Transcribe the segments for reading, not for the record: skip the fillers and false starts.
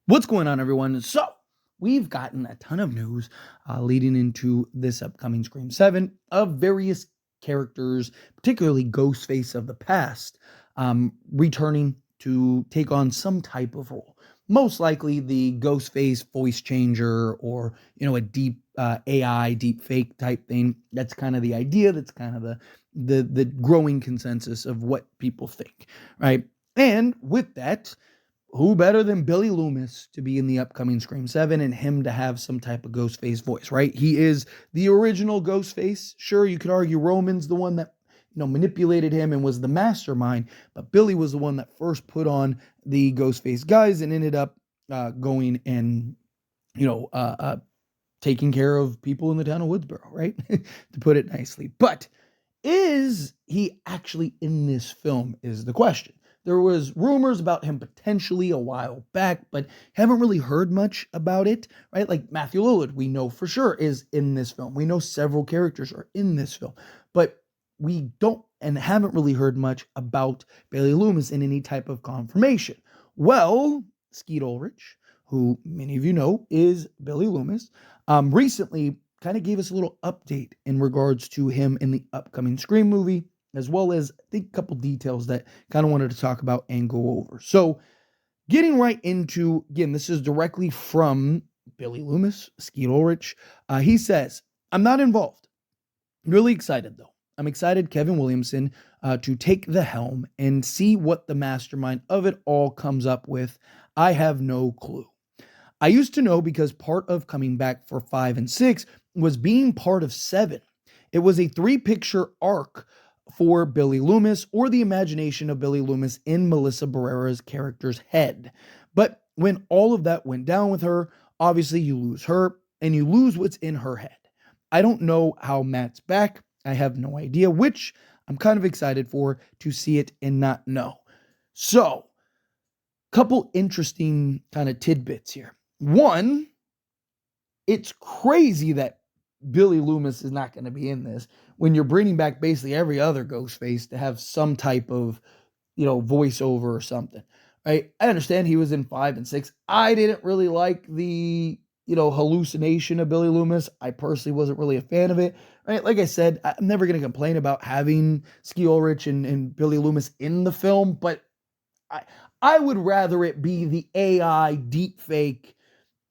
What's going on, everyone? So, we've gotten a ton of news leading into this upcoming Scream 7 of various characters, particularly Ghostface of the past, returning to take on some type of role. Most likely the Ghostface voice changer or, a deep AI, deep fake type thing. That's kind of the idea. That's kind of the growing consensus of what people think, right? And with that, who better than Billy Loomis to be in the upcoming Scream 7 and him to have some type of Ghostface voice, right? He is the original Ghostface. Sure, you could argue Roman's the one that, manipulated him and was the mastermind, but Billy was the one that first put on the Ghostface guys and ended up going and, taking care of people in the town of Woodsboro, right? To put it nicely. But is he actually in this film is the question. There was rumors about him potentially a while back, but haven't really heard much about it, right? Like Matthew Lillard, we know for sure is in this film. We know several characters are in this film, but we don't and haven't really heard much about Billy Loomis in any type of confirmation. Well, Skeet Ulrich, who many of you know is Billy Loomis, recently kind of gave us a little update in regards to him in the upcoming Scream movie, as well as I think a couple details that kind of wanted to talk about and go over. So, getting right into, again, this is directly from Billy Loomis, Skeet Ulrich. He says, I'm not involved. Really excited though. I'm excited Kevin Williamson to take the helm and see what the mastermind of it all comes up with. I have no clue. I used to know because part of coming back for 5 and 6 was being part of 7. It was a 3-picture arc for Billy Loomis, or the imagination of Billy Loomis in Melissa Barrera's character's head. But when all of that went down with her, obviously you lose her and you lose what's in her head. I don't know how Matt's back. I have no idea, which I'm kind of excited for to see it and not know. So, couple interesting kind of tidbits here. One, it's crazy that Billy Loomis is not going to be in this when you're bringing back basically every other Ghostface to have some type of, voiceover or something, right? I understand he was in 5 and 6. I didn't really like the, hallucination of Billy Loomis. I personally wasn't really a fan of it, right? Like I said, I'm never going to complain about having Skeet Ulrich and Billy Loomis in the film, but I would rather it be the AI deepfake,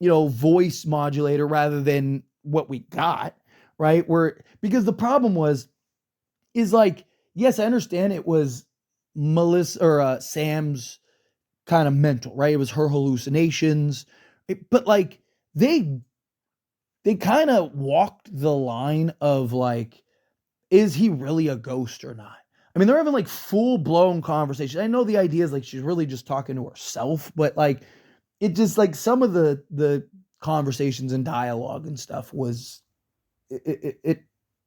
voice modulator rather than what we got, right? Because the problem is like, yes, I understand it was Melissa or Sam's kind of mental, right? It was her hallucinations, but like they kind of walked the line of like, is he really a ghost or not? I mean, they're having like full blown conversation. I know the idea is like she's really just talking to herself, but like it just like some of the conversations and dialogue and stuff was it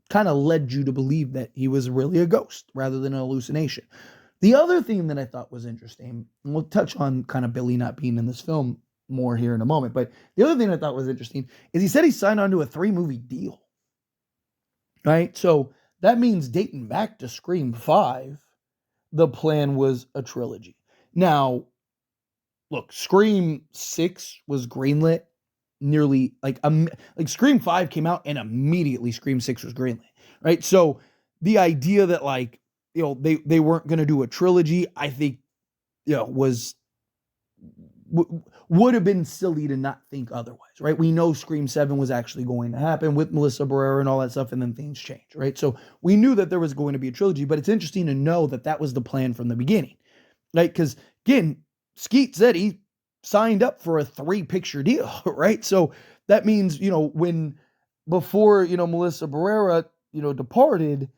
kind of led you to believe that he was really a ghost rather than an hallucination. The other thing that I thought was interesting, and we'll touch on kind of Billy not being in this film more here in a moment, but the other thing I thought was interesting is he said he signed on to a 3-movie deal, right? So that means dating back to Scream 5, the plan was a trilogy. Now, look, Scream 6 was greenlit nearly like Scream 5 came out and immediately Scream 6 was greenlit, right? So the idea that like, they weren't going to do a trilogy, I think, was would have been silly to not think otherwise, right? We know Scream 7 was actually going to happen with Melissa Barrera and all that stuff, and then things changed, right? So we knew that there was going to be a trilogy, but it's interesting to know that that was the plan from the beginning, right? Because, again, Skeet said he signed up for a 3-picture deal, right? So that means, before, Melissa Barrera, departed,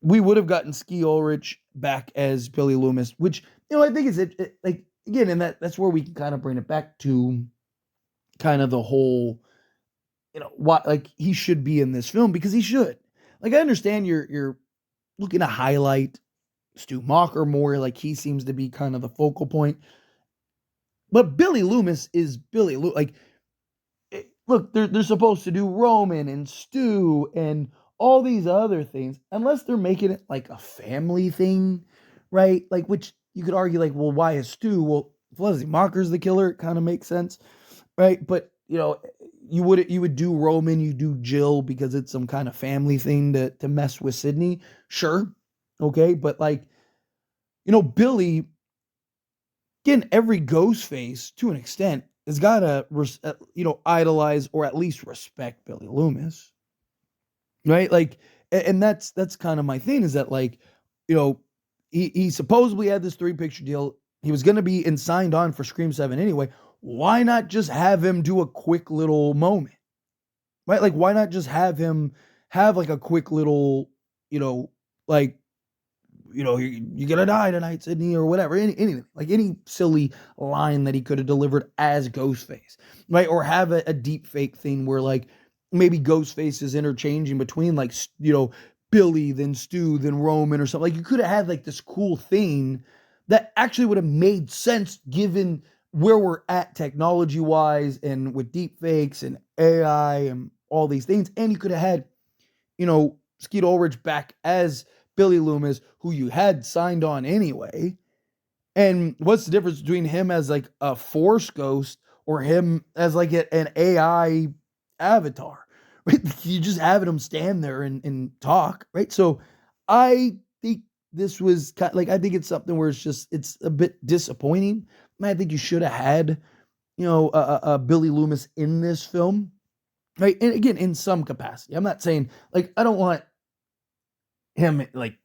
we would have gotten Skeet Ulrich back as Billy Loomis, which, I think is like, again, and that's where we can kind of bring it back to kind of the whole, what, like, he should be in this film because he should. Like, I understand you're looking to highlight Stu Macher more, like he seems to be kind of the focal point. But Billy Loomis is Billy Loomis. Like, look, they're supposed to do Roman and Stu and all these other things, unless they're making it like a family thing, right? Like, which you could argue, like, well, why is Stu? Well, if Leslie Mocker's the killer, it kind of makes sense, right? But you would do Roman, you do Jill because it's some kind of family thing to mess with Sydney, sure, okay, but like Billy, again, every Ghostface to an extent has got to idolize or at least respect Billy Loomis, right? Like, and that's kind of my thing is that like, you know, he supposedly had this 3 picture deal. He was going to be signed on for Scream 7 anyway. Why not just have him do a quick little moment, right? Like, why not just have him have like a quick little, like, you're gonna die tonight, Sydney, or whatever. Anything like any silly line that he could have delivered as Ghostface, right? Or have a deep fake thing where like maybe Ghostface is interchanging between like Billy, then Stu, then Roman, or something. Like you could have had like this cool thing that actually would have made sense given where we're at technology wise and with deep fakes and AI and all these things. And you could have had Skeet Ulrich back as Billy Loomis, who you had signed on anyway. And what's the difference between him as like a force ghost or him as like an AI avatar? Right? You just having him stand there and talk, right? So I think this was kind of like I think it's something where it's a bit disappointing. I think you should have had a Billy Loomis in this film, right? And again, in some capacity. I'm not saying like I don't want him like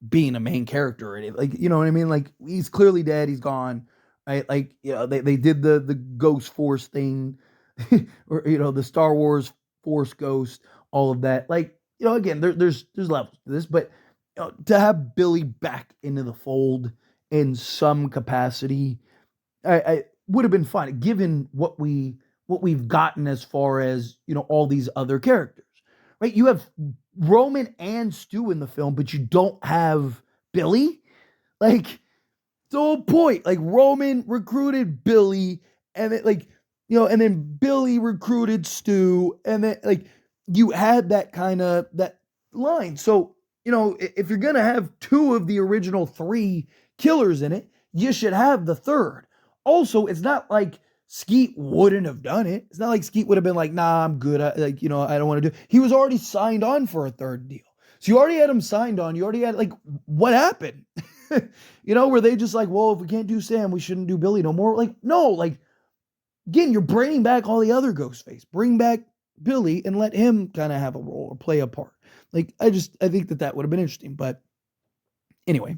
being a main character or anything. Like, you know what I mean? Like he's clearly dead, he's gone. Right? Like, they did the Ghost Force thing, or the Star Wars Force Ghost, all of that. Like, again, there's levels to this, but to have Billy back into the fold in some capacity, I would have been fine given what we've gotten as far as all these other characters, right? You have Roman and Stu in the film, but you don't have Billy. Like the whole point, like Roman recruited Billy, and then and then Billy recruited Stu, and then like you had that kind of that line. So if you're gonna have 2 of the original 3 killers in it, you should have the third. Also, it's not like Skeet wouldn't have done it. It's not like Skeet would have been like, nah, I'm good. I don't want to do it. He was already signed on for a third deal. So you already had him signed on. You already had like, what happened? Were they just like, well, if we can't do Sam, we shouldn't do Billy no more? Like, no, like, again, you're bringing back all the other Ghostface. Bring back Billy and let him kind of have a role or play a part. Like, I think that would have been interesting. But anyway,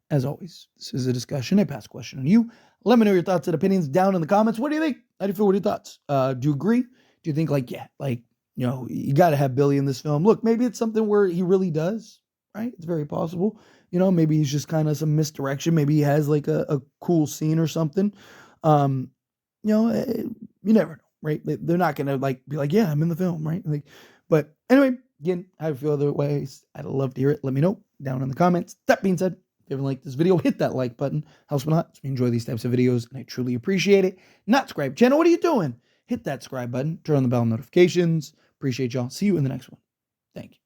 as always, this is a discussion, a past question on you. Let me know your thoughts and opinions down in the comments. What do you think? How do you feel? What are your thoughts? Do you agree? Do you think like, yeah, like, you got to have Billy in this film? Look, maybe it's something where he really does, right? It's very possible. Maybe he's just kind of some misdirection. Maybe he has like a cool scene or something. You never know, right? They're not going to like be like, yeah, I'm in the film, right? Like, but anyway, again, how do you feel other ways? I'd love to hear it. Let me know down in the comments. That being said, if you haven't liked this video, hit that like button. Helps me a lot. We enjoy these types of videos, and I truly appreciate it. Not subscribe channel. What are you doing? Hit that subscribe button. Turn on the bell notifications. Appreciate y'all. See you in the next one. Thank you.